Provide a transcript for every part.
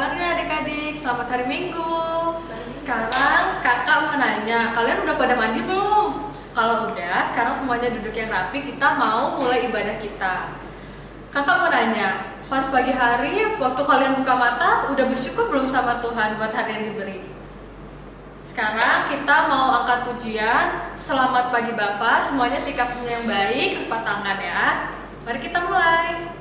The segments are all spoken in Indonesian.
hari adik-adik, selamat hari Minggu. Sekarang kakak mau nanya, kalian udah pada mandi belum? Kalau udah, sekarang semuanya duduk yang rapi, kita mau mulai ibadah kita. Kakak mau nanya, pas pagi hari waktu kalian buka mata, udah bersyukur belum sama Tuhan buat hari yang diberi? Sekarang kita mau angkat pujian. Selamat pagi Bapak, semuanya sikapnya yang baik, angkat tangan ya. Mari kita mulai.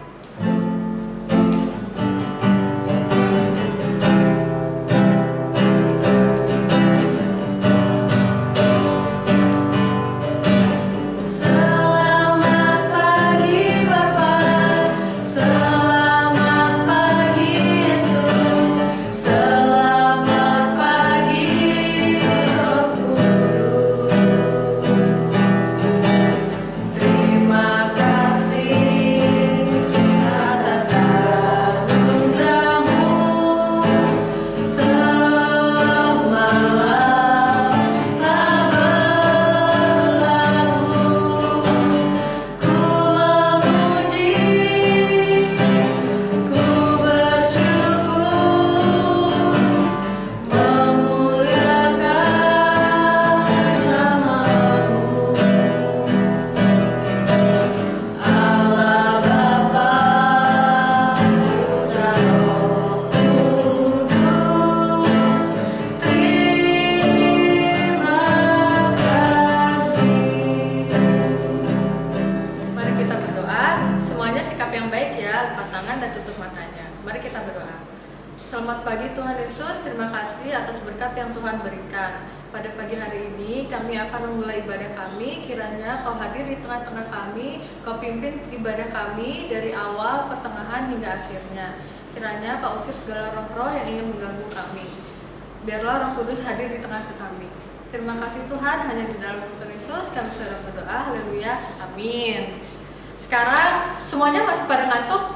Selamat pagi Tuhan Yesus, terima kasih atas berkat yang Tuhan berikan. Pada pagi hari ini kami akan memulai ibadah kami. Kiranya Kau hadir di tengah-tengah kami, Kau pimpin ibadah kami dari awal, pertengahan hingga akhirnya. Kiranya Kau usir segala roh-roh yang ingin mengganggu kami. Biarlah Roh Kudus hadir di tengah kami. Terima kasih Tuhan, hanya di dalam Tuhan Yesus kami sudah berdoa. Haleluya, amin. Sekarang semuanya masih pada ngantuk?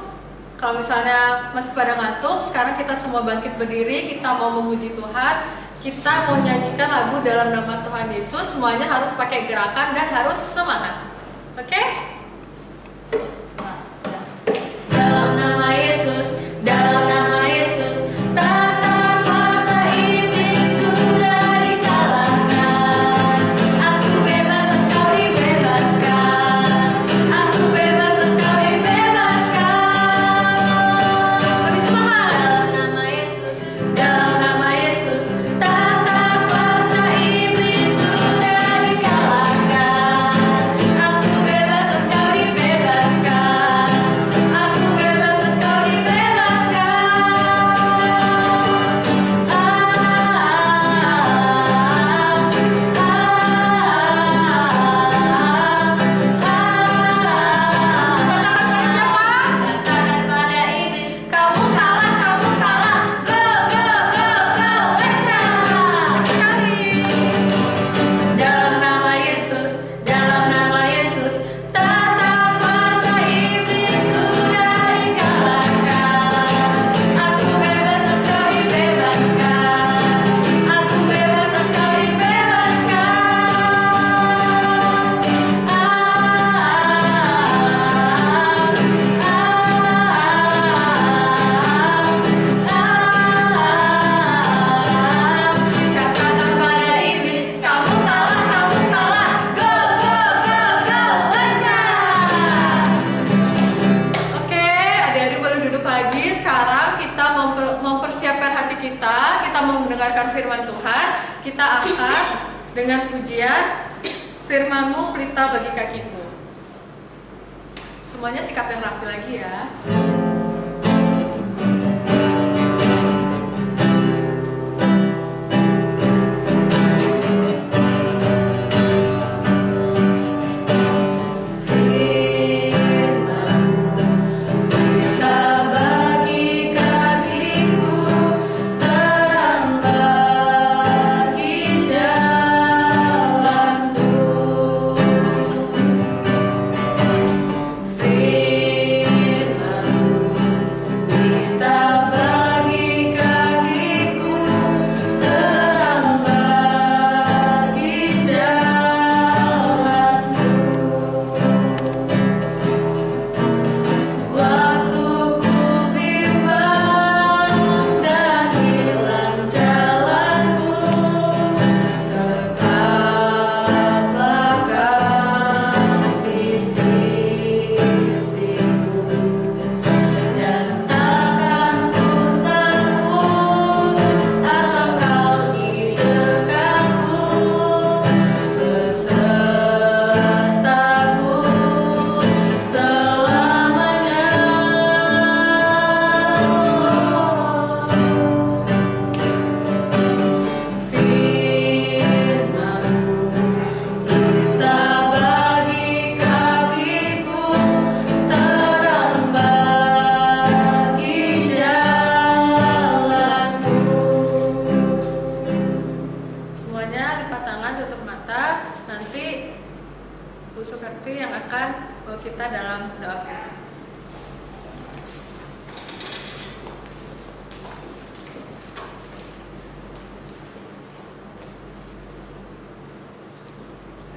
Kalau misalnya masih pada ngantuk, sekarang kita semua bangkit berdiri, kita mau memuji Tuhan, kita mau nyanyikan lagu dalam nama Tuhan Yesus, semuanya harus pakai gerakan dan harus semangat. Oke? Dalam nama Yesus, dalam nama Yesus, tata kuasa iblis sudah dikalahkan. Aku bebas, engkau dibebaskan. Aku bebas, engkau dibebaskan. Lebih semangat. Dalam nama Yesus, dalam nama Yesus, tata kuasa iblis sudah dikalahkan. Aku bebas, engkau dibebaskan. Aku bebas, engkau dibebaskan. Katakan pada iblis, kamu kalah, kamu kalah. Go, go, go, go, weca. Sekali. Dalam nama Yesus, dalam nama Yesus, tata kuasa iblis sudah dikalahkan. Aku bebas, engkau dibebaskan. Aku bebas, engkau dibebaskan. Katakan pada iblis, kamu kalah, kamu kalah. Go, go, go, go, weca. Oke, adik-adik boleh duduk lagi. Sekarang kita mempersiapkan hati kita. Kita mau mendengarkan firman Tuhan. Kita akan dengan pujian, firman-Mu pelita bagi kakiku. Semuanya sikap yang rapi lagi ya. Pelita bagi kakiku, terang bagi jalanku. Firman-Mu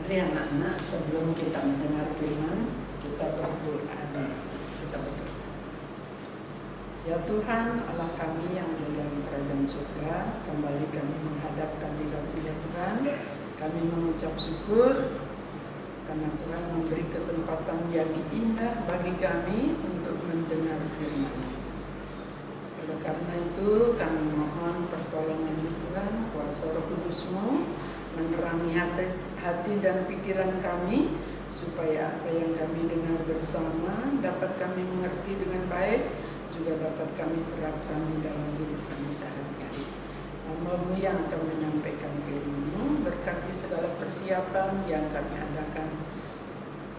Mari anak-anak, sebelum kita mendengar firman, kita berdoa dulu. Kita berdoa. Ya Tuhan, Allah kami yang dalam kerajaan surga, kembali kami menghadap hadirat-Mu ya Tuhan. Kami mengucap syukur karena Tuhan memberi kesempatan yang indah bagi kami untuk mendengar firman. Oleh karena itu kami mohon pertolongan Tuhan, kuasa Roh Kudus-Mu menerangi hati dan pikiran kami, supaya apa yang kami dengar bersama dapat kami mengerti dengan baik, juga dapat kami terapkan di dalam hidup kami sehari-hari. Hamba-Mu yang akan menyampaikan firman-Mu, berkati segala persiapan yang kami adakan,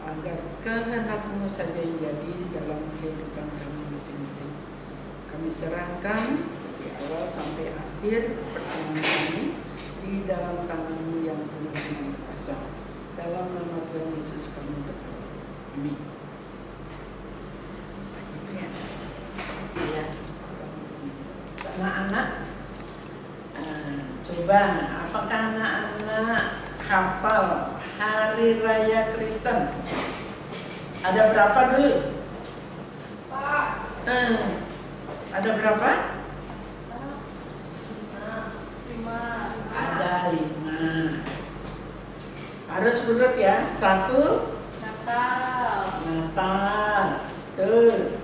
agar kehendak-Mu saja yang jadi dalam kehidupan kami masing-masing. Kami serahkan dari awal sampai akhir pertemuan kami di dalam tangan-Mu yang penuh dengan kuasa. Dalam nama Tuhan Yesus kami berdoa. Amin. Saya anak-anak, coba apakah anak-anak hafal Hari Raya Kristen? Ada berapa dulu? Pak. Ada berapa? 5. Ada 5. Harus urut ya. 1 Natal. Tuh.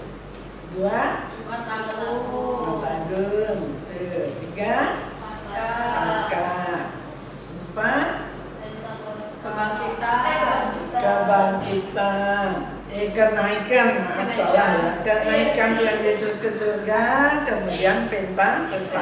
2 Jumat Agung. 3 Paskah. 4 Kebangkitan. Kenaikan, maaf salah ya. Kenaikan Tuhan Yesus ke surga, kemudian Pentakosta.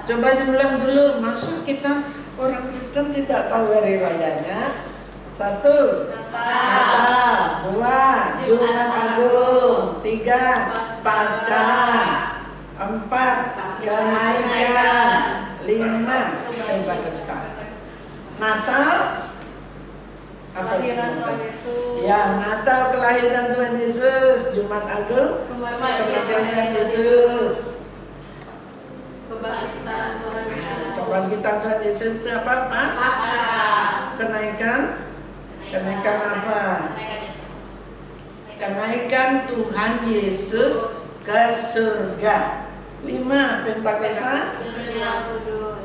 Coba diulang dulu, maksud kita orang Kristen tidak tahu hari rayanya. 1 Natal, 2 Jumat Agung, 3 Paskah, 4 Kenaikan, 5 Pentakosta. Natal Kelahiran Tuhan Yesus. Ya, Natal kelahiran Tuhan Yesus, Jumat Agung kematian Tuhan Yesus. Kebangkitan Tuhan Yesus. Kebangkitan Tuhan Yesus itu apa, Mas? Paskah. Kenaikan apa? Kenaikan Tuhan Yesus ke surga. 5 Pentakosta,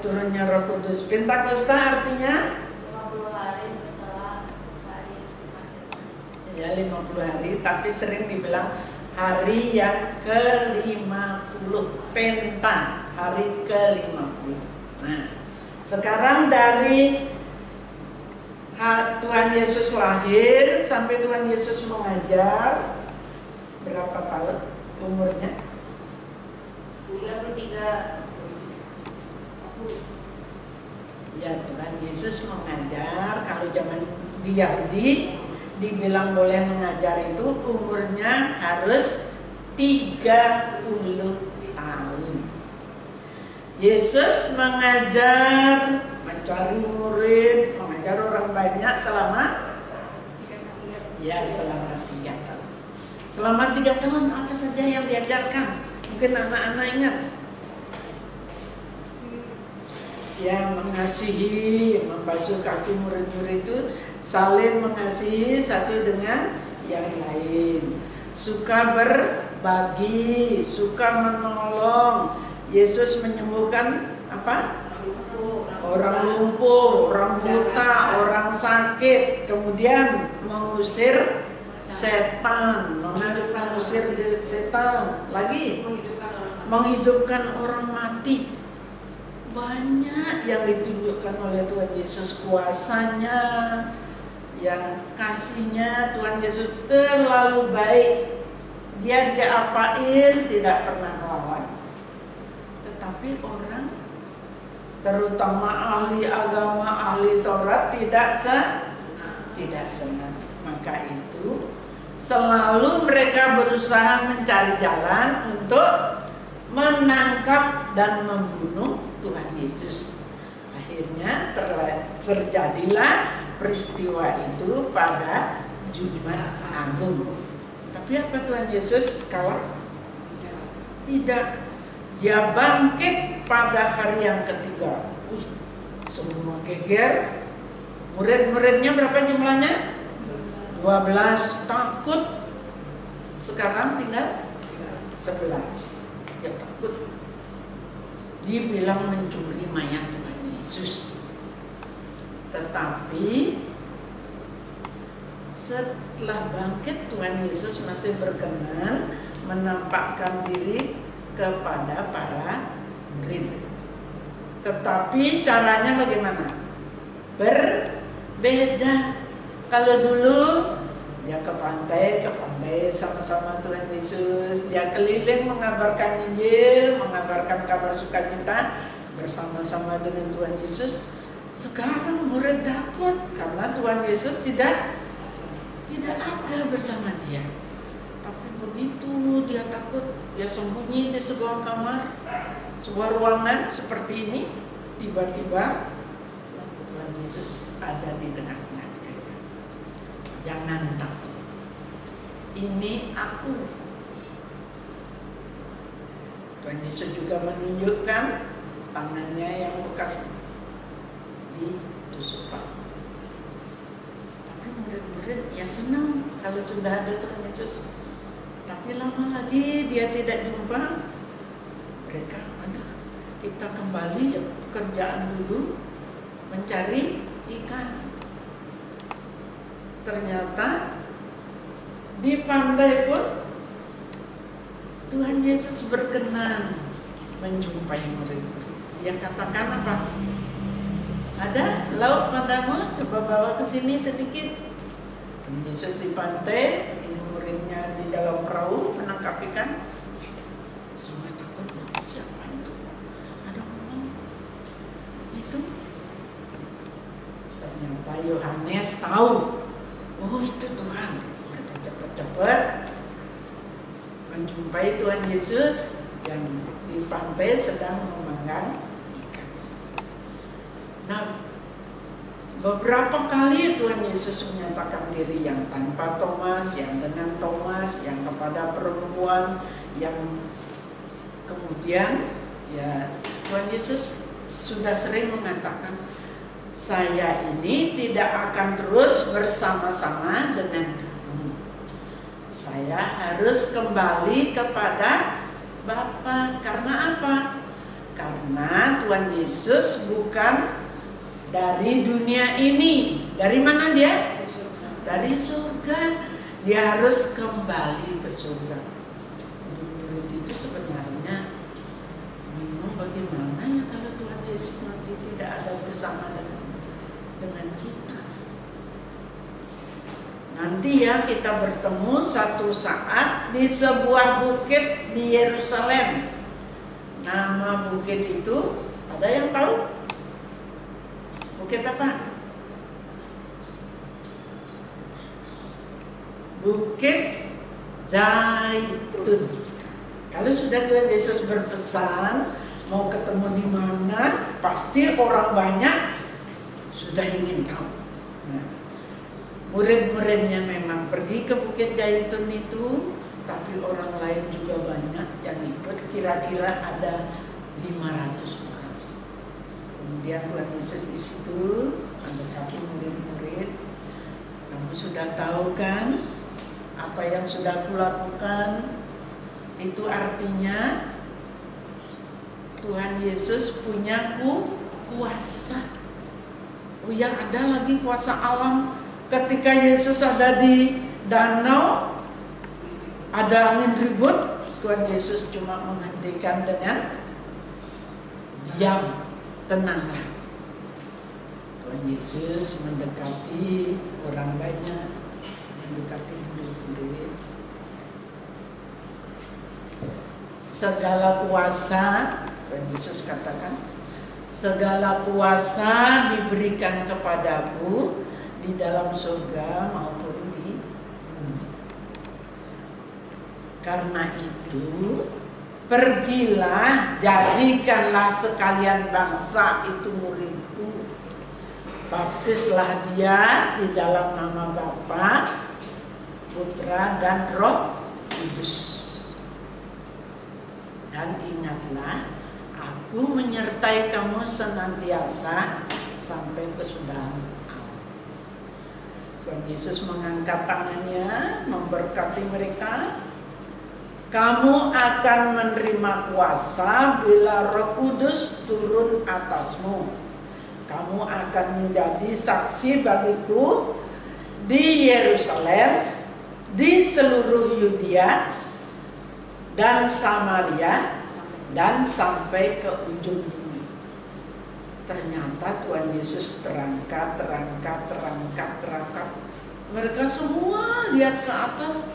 turunnya Roh Kudus. Pentakosta artinya 50 hari setelah hari kematian. ya 50 hari, tapi sering dibilang hari yang ke-50, Penta, hari ke-50. Nah, sekarang dari Tuhan Yesus lahir sampai Tuhan Yesus mengajar, berapa tahun umurnya? 33. Ya, Tuhan Yesus mengajar. Kalau zaman Yahudi dibilang boleh mengajar itu umurnya harus 30 tahun. Yesus mengajar, mencari murid, mengajar orang banyak selama 3 tahun. Selama 3 tahun apa saja yang diajarkan? Mungkin anak-anak ingat. Yang mengasihi, membasuh kaki murid-murid itu saling mengasihi satu dengan yang lain, suka berbagi, suka menolong. Yesus menyembuhkan apa? Orang lumpuh, orang buta, orang sakit, kemudian mengusir setan, mengusir setan, lagi menghidupkan orang mati. Banyak yang ditunjukkan oleh Tuhan Yesus, kuasanya, yang kasihnya. Tuhan Yesus terlalu baik. Dia diapain tidak pernah melawan. Tetapi orang, terutama ahli agama, ahli Taurat tidak senang. Maka itu selalu mereka berusaha mencari jalan untuk menangkap dan membunuh Tuhan Yesus. Akhirnya terjadilah peristiwa itu pada Jumat Agung. Tapi apa Tuhan Yesus kalah? Tidak. Dia bangkit pada hari yang ketiga. Semua geger. Murid-muridnya berapa jumlahnya? 12. Takut. Sekarang tinggal 11. Dia takut. Dibilang mencuri mayat Tuhan Yesus. Tetapi setelah bangkit, Tuhan Yesus masih berkenan menampakkan diri kepada para murid. Tetapi caranya bagaimana? Berbeda. Kalau dulu dia ke pantai sama-sama Tuhan Yesus. Dia keliling mengabarkan Injil, mengabarkan kabar sukacita bersama-sama dengan Tuhan Yesus. Sekarang murid takut karena Tuhan Yesus tidak ada bersama dia. Tapi begitu dia takut, dia sembunyi di sebuah kamar, sebuah ruangan seperti ini. Tiba-tiba Tuhan Yesus ada di tengah-tengah mereka. Jangan takut, ini aku. Tuhan Yesus juga menunjukkan tangannya yang bekas ditusuk paku. Tapi murid-murid ya senang kalau sudah ada Tuhan Yesus. Tapi lama lagi dia tidak jumpa. Mereka, aduh, kita kembali ya pekerjaan dulu, mencari ikan. Ternyata di pantai pun Tuhan Yesus berkenan menjumpai murid-murid. Dia katakan apa? Ada lauk padamu, coba bawa ke sini sedikit. Tuhan Yesus di pantai, ini muridnya di dalam perahu menangkap ikan. Semua takut, loh, siapa itu? Ada orang itu. Ternyata Yohanes tahu, oh itu Tuhan. Mereka cepat-cepat menjumpai Tuhan Yesus yang di pantai sedang memanggang ikan. Nah, beberapa kali Tuhan Yesus menyatakan diri, yang tanpa Thomas, yang dengan Thomas, yang kepada perempuan, yang kemudian ya Tuhan Yesus sudah sering mengatakan, saya ini tidak akan terus bersama-sama dengan kamu. Saya harus kembali kepada Bapa. Karena apa? Karena Tuhan Yesus bukan dari dunia ini. Dari mana dia? Dari surga. Dia harus kembali ke surga. Murid itu sebenarnya bingung bagaimana ya kalau Tuhan Yesus nanti tidak ada bersama dengan kita. Nanti ya kita bertemu satu saat di sebuah bukit di Yerusalem. Nama bukit itu ada yang tahu? Bukit apa? Bukit Zaitun. Kalau sudah Tuhan Yesus berpesan mau ketemu di mana, pasti orang banyak sudah ingin tahu. Nah, murid-muridnya memang pergi ke Bukit Zaitun itu, tapi orang lain juga banyak yang ikut. Kira-kira ada 500 orang. Kemudian Tuhan Yesus di situ mendekati murid-murid. Kamu sudah tahu kan apa yang sudah kulakukan? Itu artinya Tuhan Yesus punya kuasa. Oh ya, ada lagi kuasa alam. Ketika Yesus ada di danau, ada angin ribut, Tuhan Yesus cuma menghentikan dengan diam, tenanglah. Tuhan Yesus mendekati orang banyak, mendekati murid-murid. Segala kuasa, Tuhan Yesus katakan, segala kuasa diberikan kepadaku di dalam surga maupun di bumi. Karena itu, pergilah, jadikanlah sekalian bangsa itu muridku. Baptislah dia di dalam nama Bapa, Putra, dan Roh Kudus. Dan ingatlah, aku menyertai kamu senantiasa sampai kesudahan alam. Tuhan Yesus mengangkat tangannya, memberkati mereka. Kamu akan menerima kuasa bila Roh Kudus turun atasmu. Kamu akan menjadi saksi bagiku di Yerusalem, di seluruh Yudea dan Samaria, dan sampai ke ujung bumi. Ternyata Tuhan Yesus terangkat. Mereka semua lihat ke atas.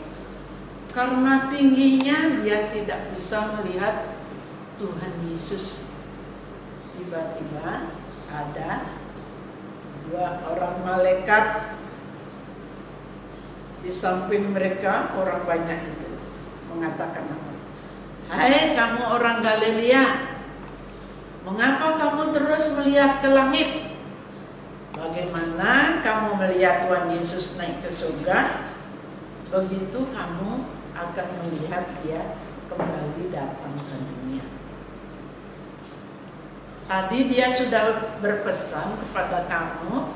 Karena tingginya dia tidak bisa melihat Tuhan Yesus. Tiba-tiba ada 2 orang malaikat di samping mereka, orang banyak itu, mengatakan apa? Hai kamu orang Galilea, mengapa kamu terus melihat ke langit? Bagaimana kamu melihat Tuhan Yesus naik ke surga, begitu kamu akan melihat dia kembali datang ke dunia. Tadi dia sudah berpesan kepada kamu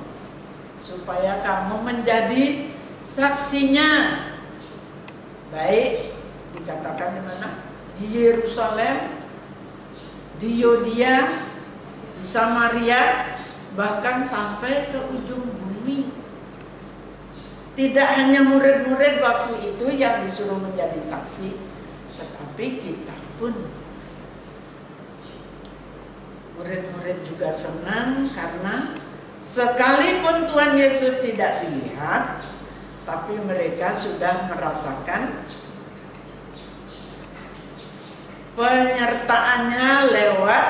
supaya kamu menjadi saksinya. Baik dikatakan di mana? Di Yerusalem, di Yudea, di Samaria, bahkan sampai ke ujung bumi. Tidak hanya murid-murid waktu itu yang disuruh menjadi saksi, tetapi kita pun. Murid-murid juga senang karena sekalipun Tuhan Yesus tidak dilihat, tapi mereka sudah merasakan penyertaannya lewat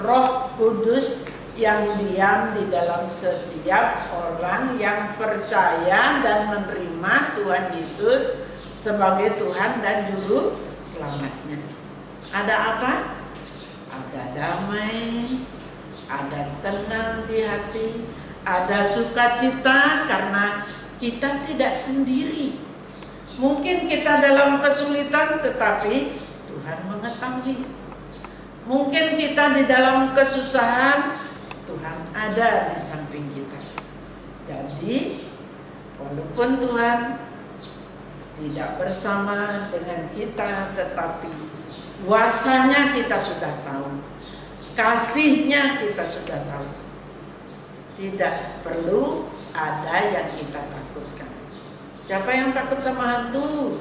Roh Kudus yang diam di dalam setiap orang yang percaya dan menerima Tuhan Yesus sebagai Tuhan dan Juru Selamatnya. Ada apa? Ada damai, ada tenang di hati, ada sukacita karena kita tidak sendiri. Mungkin kita dalam kesulitan, tetapi Tuhan mengetahui. Mungkin kita di dalam kesusahan, Tuhan ada di samping kita. Jadi walaupun Tuhan tidak bersama dengan kita, tetapi kuasanya kita sudah tahu, kasihnya kita sudah tahu. Tidak perlu ada yang kita takutkan. Siapa yang takut sama hantu?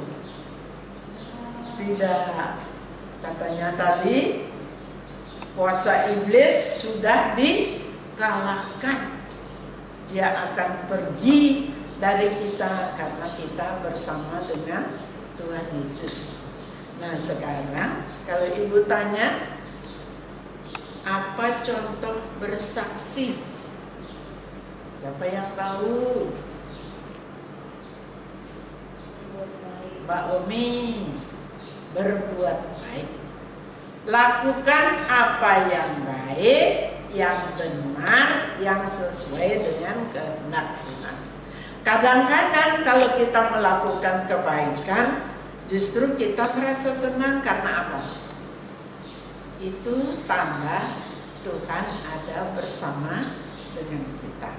Tidak. Katanya tadi kuasa iblis sudah dikalahkan. Dia akan pergi dari kita karena kita bersama dengan Tuhan Yesus. Nah sekarang kalau ibu tanya, apa contoh bersaksi? Siapa yang tahu? Mbak Omi, berbuat baik. Lakukan apa yang baik, yang benar, yang sesuai dengan kehendak Tuhan. Kadang-kadang kalau kita melakukan kebaikan, justru kita merasa senang karena apa? Itu tanda Tuhan ada bersama dengan kita.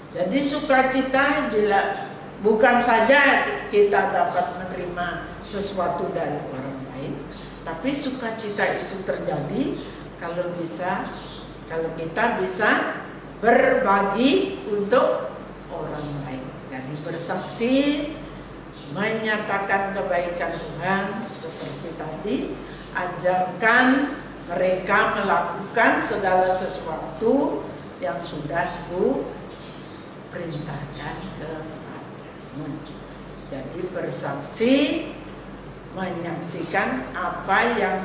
Jadi sukacita bila bukan saja kita dapat menerima sesuatu dari orang lain, tapi sukacita itu terjadi kalau kita bisa berbagi untuk orang lain. Jadi bersaksi, menyatakan kebaikan Tuhan seperti tadi, ajarkan mereka melakukan segala sesuatu yang sudah Ku perintahkan kepadamu. Jadi bersaksi, menyaksikan apa yang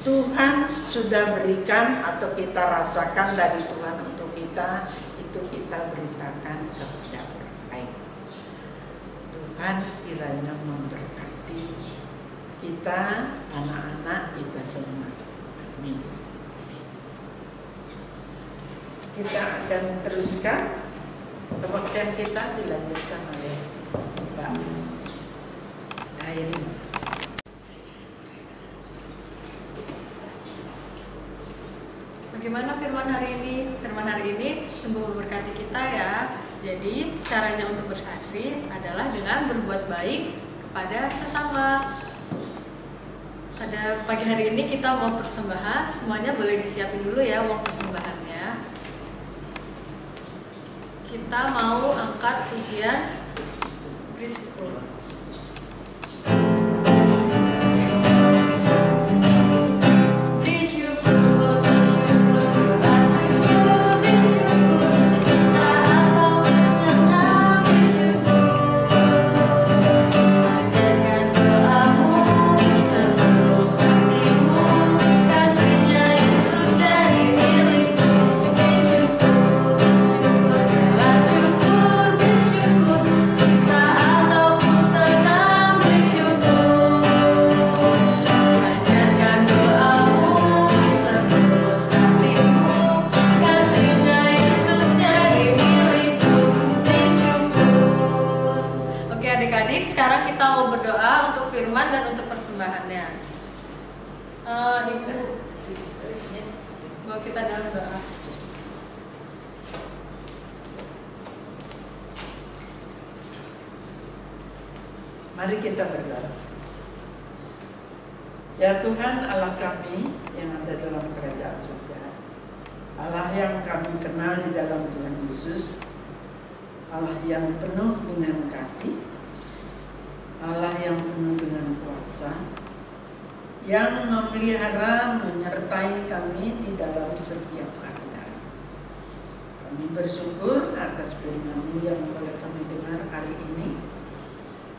Tuhan sudah berikan atau kita rasakan dari Tuhan untuk kita, itu kita beritakan kepada orang lain. Tuhan kiranya memberkati kita, anak-anak kita semua. Amin. Kita akan teruskan. Kebaktian kita dilanjutkan oleh Mbak Airin. Bagaimana firman hari ini? Firman hari ini sungguh memberkati kita ya. Jadi caranya untuk bersaksi adalah dengan berbuat baik kepada sesama. Pada pagi hari ini kita mau persembahan, semuanya boleh disiapin dulu ya uang persembahannya. Kita mau angkat pujian bersyukur. Sekarang kita mau berdoa untuk firman dan untuk persembahannya. Ibu, bawa kita dalam doa. Mari kita berdoa. Ya Tuhan Allah kami yang ada dalam kerajaan surga, Allah yang kami kenal di dalam Tuhan Yesus, Allah yang penuh dengan kasih, Allah yang penuh dengan kuasa, yang memelihara menyertai kami di dalam setiap keadaan. Kami bersyukur atas firman-Mu yang boleh kami dengar hari ini,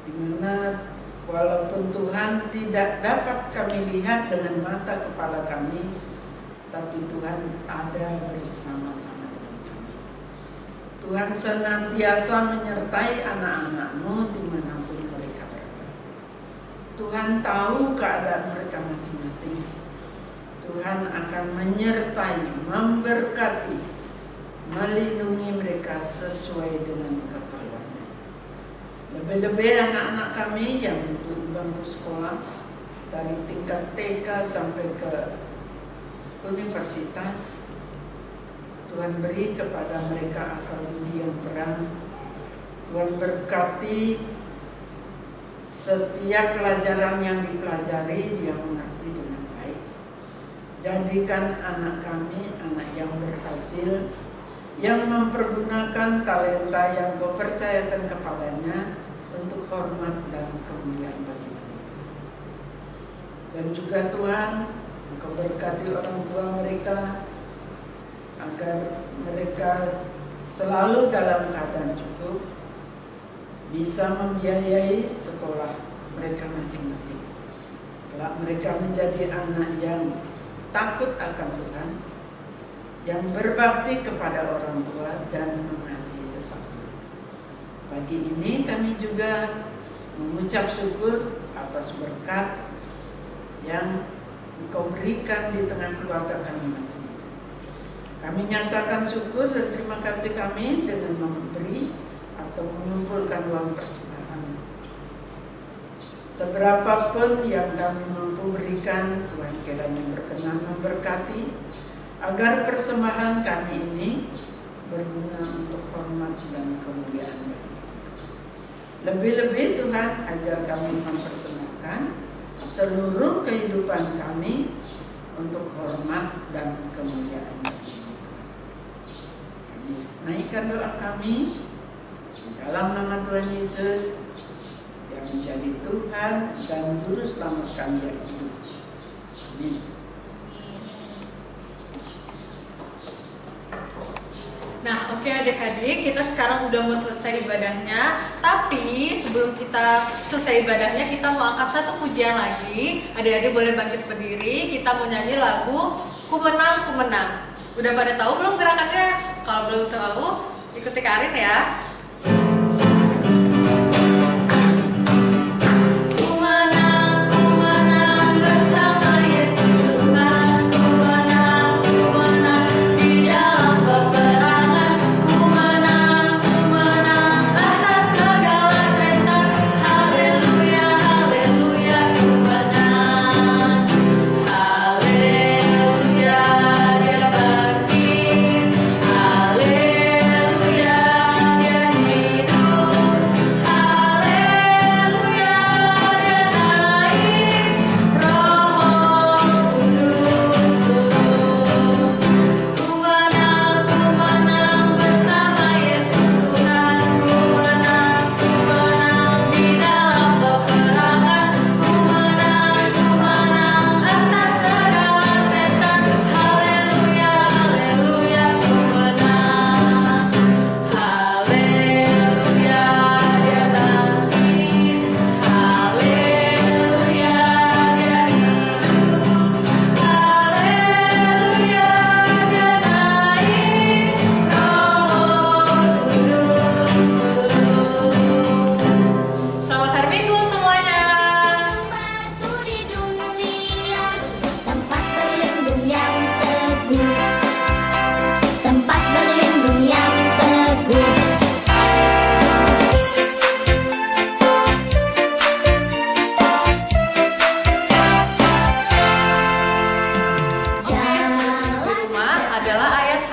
di mana walaupun Tuhan tidak dapat kami lihat dengan mata kepala kami, tapi Tuhan ada bersama-sama dengan kami. Tuhan senantiasa menyertai anak-anak-Mu dimanapun mereka berada. Tuhan tahu keadaan mereka masing-masing. Tuhan akan menyertai, memberkati, melindungi mereka sesuai dengan keperluannya. Lebih-lebih anak-anak kami yang duduk di bangku sekolah dari tingkat TK sampai ke universitas, Tuhan beri kepada mereka akal budi yang terang. Tuhan berkati setiap pelajaran yang dipelajari dia mengerti dengan baik. Jadikan anak kami anak yang berhasil, yang mempergunakan talenta yang Kau percayakan kepadanya untuk hormat dan kemuliaan bagi nama Tuhan. Dan juga Tuhan, Engkau berkati orang tua mereka agar mereka selalu dalam keadaan cukup, bisa membiayai sekolah mereka masing-masing. Kelak mereka menjadi anak yang takut akan Tuhan, yang berbakti kepada orang tua dan mengasihi sesama. Pagi ini kami juga mengucap syukur atas berkat yang Engkau berikan di tengah keluarga kami masing-masing. Kami nyatakan syukur dan terima kasih kami dengan memberi atau mengumpulkan uang persembahan. Seberapapun yang kami mampu berikan, Tuhan kiranya berkenan memberkati agar persembahan kami ini berguna untuk hormat dan kemuliaan bagi Tuhan. Lebih-lebih Tuhan ajar kami mempersembahkan seluruh kehidupan kami untuk hormat dan kemuliaan bagi Tuhan. Kami naikkan doa kami dalam nama Tuhan Yesus yang menjadi Tuhan dan Juru Selamat kami yang hidup. Amin. Nah, oke adik-adik, kita sekarang udah mau selesai ibadahnya. Tapi sebelum kita selesai ibadahnya, kita mau angkat satu pujian lagi. Adik-adik boleh bangkit berdiri. Kita mau nyanyi lagu Ku Menang, Ku Menang. Udah pada tahu belum gerakannya? Kalau belum tahu, ikuti Karin ya. Haleluya, dia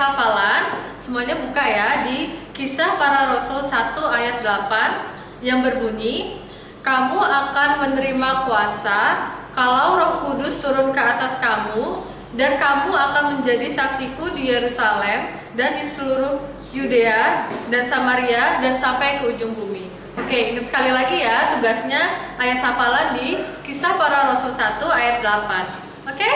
hafalan. Semuanya buka ya di Kisah Para Rasul 1 ayat 8 yang berbunyi, kamu akan menerima kuasa kalau Roh Kudus turun ke atas kamu, dan kamu akan menjadi saksiku di Yerusalem dan di seluruh Yudea dan Samaria dan sampai ke ujung bumi. Oke, ingat sekali lagi ya tugasnya ayat hafalan di Kisah Para Rasul 1 ayat 8. Oke?